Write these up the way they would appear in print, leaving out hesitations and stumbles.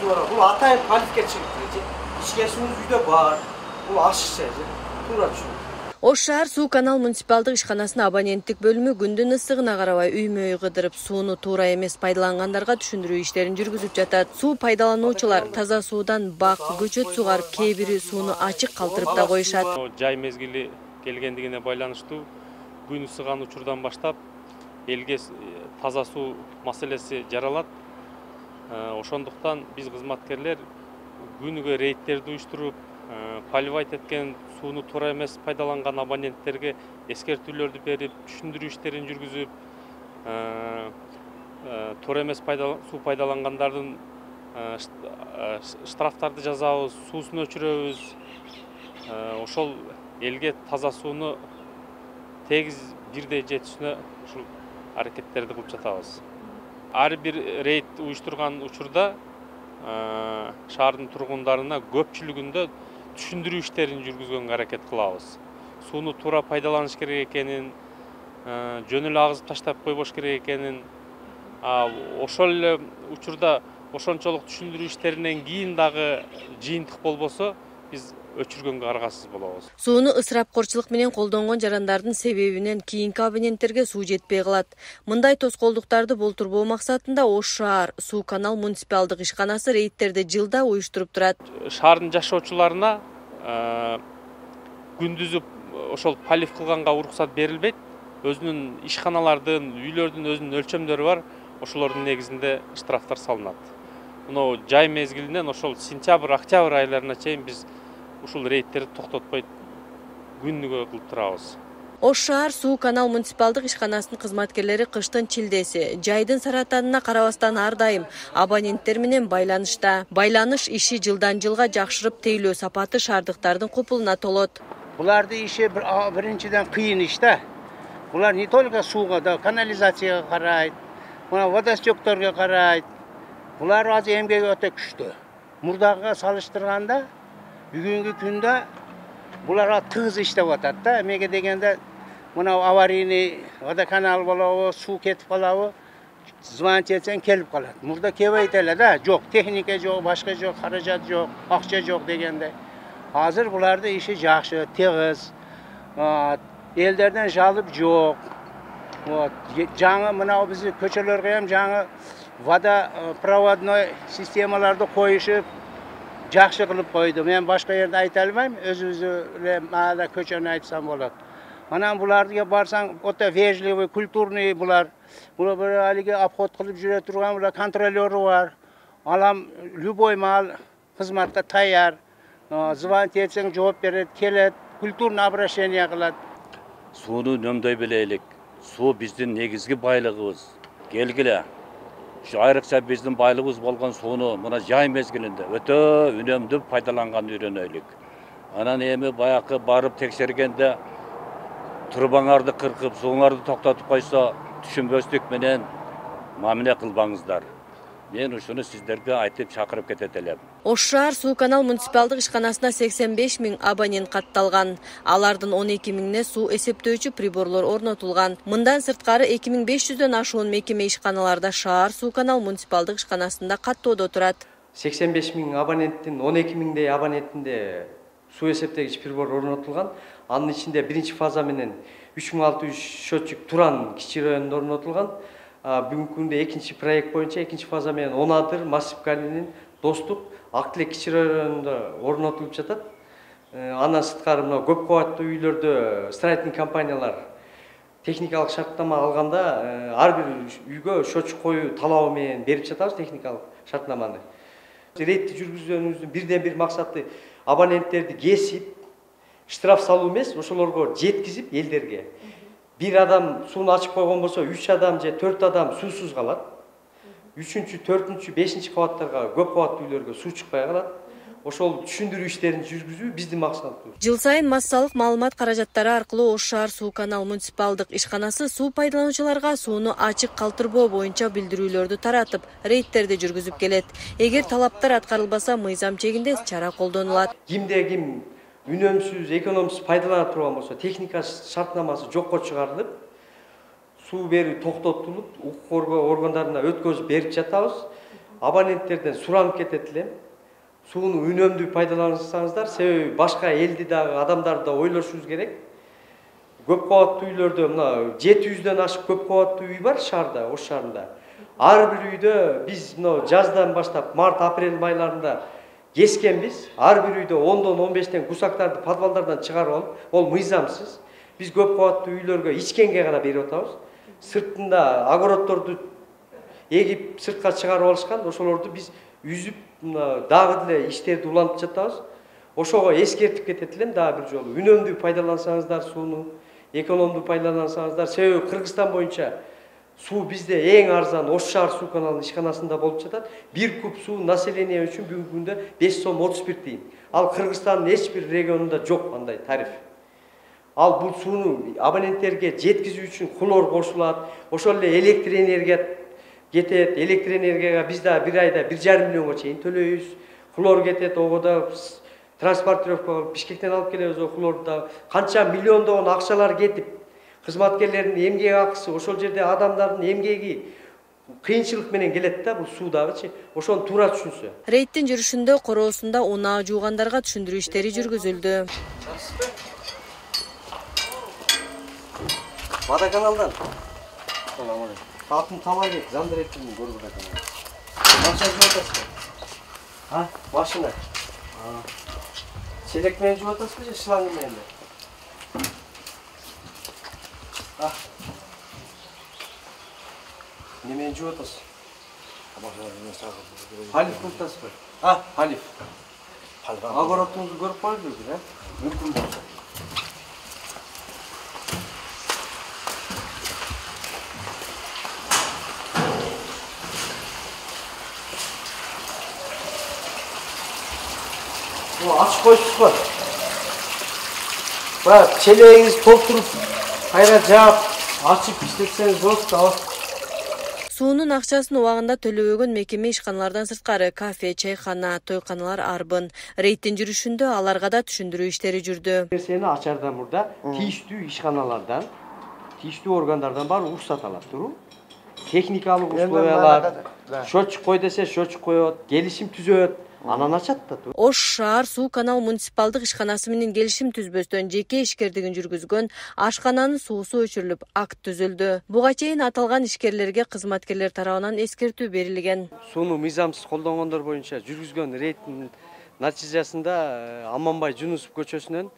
суу бар. Бул атайын палифке чыгып, ичкен суубуз үйдө бар. Бул ашыкча, туура түшүнүк. Ош шаар суу канал муниципалдык ишканасынын абоненттик бөлүмү күндүн ысыгына карабай үймө үй кыдырып, сууну туура эмес пайдалангандарга түшүндүрүү иштерин жүргүзүп жатат. Суу пайдалануучулар таза суудан бак, көчөт сугарып, кээ бири сууну ачык калтырып да коюшат. Жай мезгили келгендигине байланыштуу күн ысыган учурдан баштап элге таза суу маселеси жаралат. Ошондуктан биз кызматкерлер күнүгө рейдтерди уюштуруп, поливать эткен сууну туура эмес пайдаланган абоненттерге эскертүүлөрдү берип, түшүндүрүү иштерин жүргүзүп, туура эмес суу пайдалангандардын штрафтарды жазабыз, суусун өчүрөбүз. Ошол элге таза сууну тегиз бирдей жетишине ушул аракеттерди кылып жатабыз. Ар бир рейд уюштурган учурда шаардын тургундарына көпчүлүгүндө түшүндүрүү иштерин жүргүзгөнгө аракет кылабыз. Сууну туура пайдаланыш керек экенин, жөн эле агызып таштап койбош керек экенин, ошол эле учурда ошончолук түшүндүрүү иштеринен кийин дагы жыйынтык болбосо, биз өчүргөнгө аргасыз болобуз. Сууну ысырапкорчулук менен колдонгон жарандардын себебинен кийинки абоненттерге суу жетпей калат. Мындай тоскоолдуктарды болтурбоо максатында Ош шаар суу канал муниципалдык ишканасы рейдтерди жылда уюштуруп турат. Шаардын жашоочуларына күндүзү ошол полив кылганга уруксат берилбейт. Өзүнүн ишканалардын, үйлөрдүн өзүнүн өлчөмдөрү бар. Ошолордун негизинде штрафтар салынат. Мына жай мезгилинен ошол сентябрь, октябрь айларына чейин биз ушул рейдтерди токтотпой күнүгө кылып турабыз. Ош шаар суу канал муниципалдык ишканасынын кызматкерлери кыштын чилдеси, жайдын саратанына карабастан ар дайым абоненттер менен байланышта. Байланыш иши жылдан жылга жакшырып, тейлөө сапаты шаардыктардын купулуна толот. Буларды иши биринчиден кыйын иш да. Булар не только сууга да, канализацияга карайт, мына водостокторго карайт. Булар азыр эмгеги өтө күчтүү. Мурдагыга салыштырганда бүгүнкү күндө булар тыгыз иштеп атат да. Эмеге дегенде мына аварийный водоканал болобу, суу кетип калабы, звонить этсең келип калат. Мурда келбейт эле да, жок, техника жок, башка жок, каражат жок, акча жок дегенде. Азыр буларды иши жакшы, тыгыз. Элдерден жалып жок. Вот, жаңы мына биздин көчөлөргө ham жаңы водопроводной системаларды коюшуп жакшы кылып койду. Мен башка жерде айта албайм, өзүбүз эле маада көчөнү айтсам болот. Анан буларга барсаң, өтө вежливый, культурный булар. Булар бир алиге обход кылып жүрө турган булар контролёру бар. Алам любой мал кызматка таяр. Звонить этсең жооп берет, келет, культурный обращение кылат. Сууну үнөмдөй билелик. Суу биздин негизги байлыгыбыз. Келгиле. Şu айрыкча биздин байлыгыбыз болгон сууну мына жай мезгилинде өтө үнөмдүү пайдаланганды үйрөнөлүк. Анан эми баякы барып текшергенде турбаңарды кыркып, сууңарды токтотуп койсо, түшүнбөстүк менен мамиле кылбаңыздар. Мен ушуну сиздерге айтып чакырып кетет элем. Ош шаар суу канал муниципалдык ишканасына 85 000 абонент катталган. Алардын 12 000 суу эсептөөчү приборлор орнотулган. Мындан сырткары 2500дөн ашуун мекеме ишканаларда шаар суу канал муниципалдык ишканасында каттоодо турат. 85 000 абоненттин 12 000 абонентинде суу эсептегич прибор орнотулган. Анын ичинде биринчи фаза менен 3600 счетчик Туран кичи районунда орнотулган. Бүгүнкү күндө экинчи проект боюнча экинчи фаза менен Онадыр, Массивкалинин, Достук, Актилек кичи районунда орнотулуп жатат. Андан сырткары мына көп кабаттуу үйлөрдө строительный компаниялар техникалык шарттама алганда ар бир үйгө счетчик коюу талабы менен берип жатабыз техникалык шартнаманы. Рейдти жүргүзүүнүздүн бирден бир максаты абоненттерди кесип, штраф салуу эмес, ошолорго жеткизип элдерге. Bir adam suyunu açıp koygan bolsa 3 adam же 4 adam suusuz kalat. 3-cü, 4-cü, 5-ci kavatlarga, көп кабаттуу үйлөргө суу чыкпай калат. Ошол түшүндүрүү иштерин жүргүзүү биздин максатыбыз. Жыл сайын массалык маалымат каражаттары аркылуу Ош шаар суу канал муниципалдык ишканасы суу пайдалануучуларга сууну ачык калтырбоо боюнча билдирүүлөрдү таратып, рейдтерди жүргүзүп келет. Эгер талаптар аткарылбаса, мыйзам чегинде чара колдонулат. Кимде ким үнөмсүз, экономсуз пайдалана турган болсо, техника шартнамасы жокко чыгарылып, суу берүү токтотулуп, укук коргоо органдарына өткөзүп берип жатабыз. абоненттерден суранып кетет элем. Сууну үнөмдүү пайдалансаңыздар, себеби башка элди дагы адамдарды да ойлошубуз керек. Көп кабаттуу үйлөрдө мына 700дөн ашык көп кабаттуу үй бар шаарда, Ош шаарында. Ар бир үйдө биз мына жаздан баштап март-апрель айларында кескенбиз. Ар бир үйдө 10дон 15тен гусактарды подвалдардан чыгарып алып, ол мыйзамсыз. Биз көп кабаттуу үйлөргө ичкенге гана берип атабыз. Сыртында огороддорду эгип сыртка чыгарып алышкан, ошолорду биз үзүп дагы деле иштерди улантып жатабыз. Ошого эскертип кетет элем дагы бир жолу. Үнөмдүү пайдалансаңыздар сууну, экономдуу пайдалансаңыздар. Себеби Кыргызстан боюнча суу бизде эң арзан Ош шаар суу каналынын ишканасында болуп жатат. Бир куб суу население үчүн бүгүнкү күндө 5 сом 31 тиын. Ал Кыргызстандын эч бир регионунда жок андай тариф. Ал бул сууну абоненттерге жеткизүү үчүн хлор кошулат. Ошол эле электр энергия кетет. Электр энергияга биз да бир айда 1,5 миллионго чейин төлөйбүз. Хлор кетет, ого транспортировка Бишкектен алып келебиз, хлорду канча миллиондогон акчалар кетип, кызматкерлердин эмгек акысы, ошол жерде адамдардын эмгеги кыйынчылык менен келет да бул суудагычы. Ошону туура түшүнсө. Рейдтин жүрүшүндө короосунда унаа жуугандарга түшүндүрүү иштери жүргүзүлдү. Водоканалдан. Алтын товар кет, замдыреттин көрүп атам. Канча жууп атасыз? А, машина. Çelek mencu atası mı, şılangı mencu? Ah. Ne mencu atası? Halif kurtası mı? Ah, Halif. Agoratınızı görüp koydunuz ha? Mümkün olsa. Açık koysuz var. Bak, çeleğinizi tolturup, hayra cevap açıp işletseniz olsun da. Суунун акчасын убагында төлөбөгөн мекеме ишканалардан сырткары кафе, чайкана, тойканалар арбын. Рейдтин жүрүшүндө аларга да түшүндүрүү иштери жүрдү. Нерсени ачардан мурда тийиштүү ишканалардан, тийиштүү органдардан бар уруксат алат, туру. Техникалык условиялар, счетчик кой десе счетчик коет, келишим түзөт. Анан ачат да. Ош шаар суу канал муниципалдык ишканасы менен келишим түзбөстөн жеке ишкердигин жүргүзгөн ашкананын суусу өчүрүлүп, акт түзүлдү. Буга чейин аталган ишкерлерге кызматкерлер тарабынан эскертүү берилген. Сууну мыйзамсыз колдонгондор боюнча жүргүзгөн рейдтин натыйжасында Аманбай Жунусов көчөсүнөн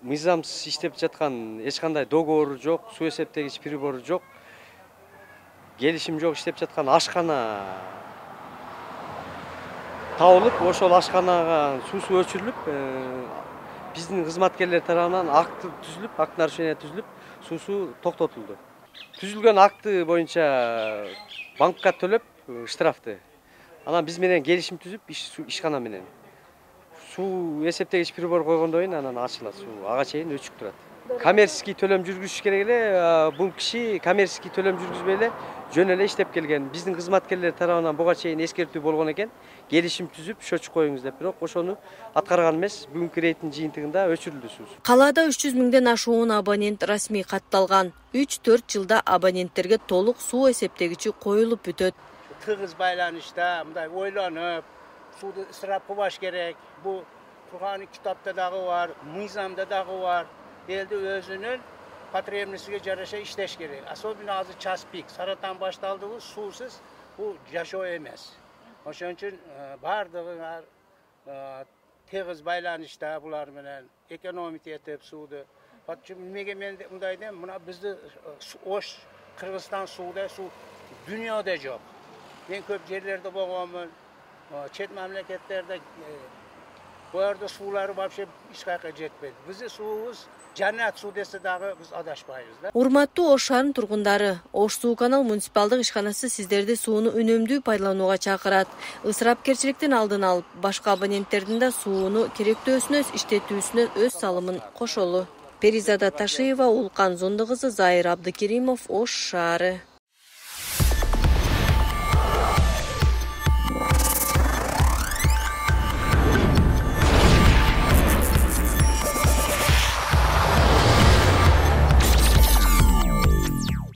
мыйзамсыз иштеп жаткан эч кандай договору жок, суу эсептегич прибору жок, келишим жок иштеп жаткан ашкана табылып, ошол ашканага суусу өчүрүлүп, биздин кызматкерлер тарабынан акт түзүлүп, акт нарушение түзүлүп, суусу токтотулду. Түзүлгөн акты боюнча банкка төлөп штрафты. Анан биз менен келишим түзүп, ишкана менен суу эсептегич прибор койгондон кийин анан ачылат суу, ага чейин өчүп турат. Коммерческий төлөм жүргүзүш керек эле, бул киши коммерческий төлөм жүргүзбөй эле жөн эле иштеп келген. Биздин кызматкерлер тарабынан буга чейин эскертүү болгон экен. Келишим түзүп, счетчик коюңуз деп, бирок ошону аткарган эмес. Бүгүнкү рейдтин жыйынтыгында өчүрүлдү суу. Калаада 300 миңден ашуун абонент расмий катталган. 3-4 жылда абоненттерге толук суу эсептегичи коюлуп бүтөт. Тыгыз байланышта мындай ойлонуп, сууду ысырап кылбаш керек. Бул Турган китапта дагы бар, мыйзамда дагы бар. Elde özünün потребностиге жараша иштеш керек. Особенно азыр час пик. Саратан башталды бул суусуз, бул жашоо эмес. Ошон үчүн бардыгыңар тегиз байланышта булар менен экономить этип сууду. Эмнеге мен мындай дейм, мына бизди Ош, Кыргызстан сууда суу дүйнөдө жок. Мен көп жерлерде болгонмун. Чет мамлекеттерде bu arada suları вообще ишкайка жетпейт. Биздин суубуз жаннат суу десе дагы биз адашпайбыз да. Урматтуу Ош шаарынын тургундары, Ош суу канал муниципалдык ишканасы сиздерди сууну үнөмдүү пайдаланууга чакырат. Ысырапкерчиликтин алдын алып, башка абоненттердин да сууну керектөөсүнө иштетүүсүнө өз салымын кошолу. Перизада Ташиева, Улкан Зондугызы, Зайыр Абдыкеримов, Ош шаары.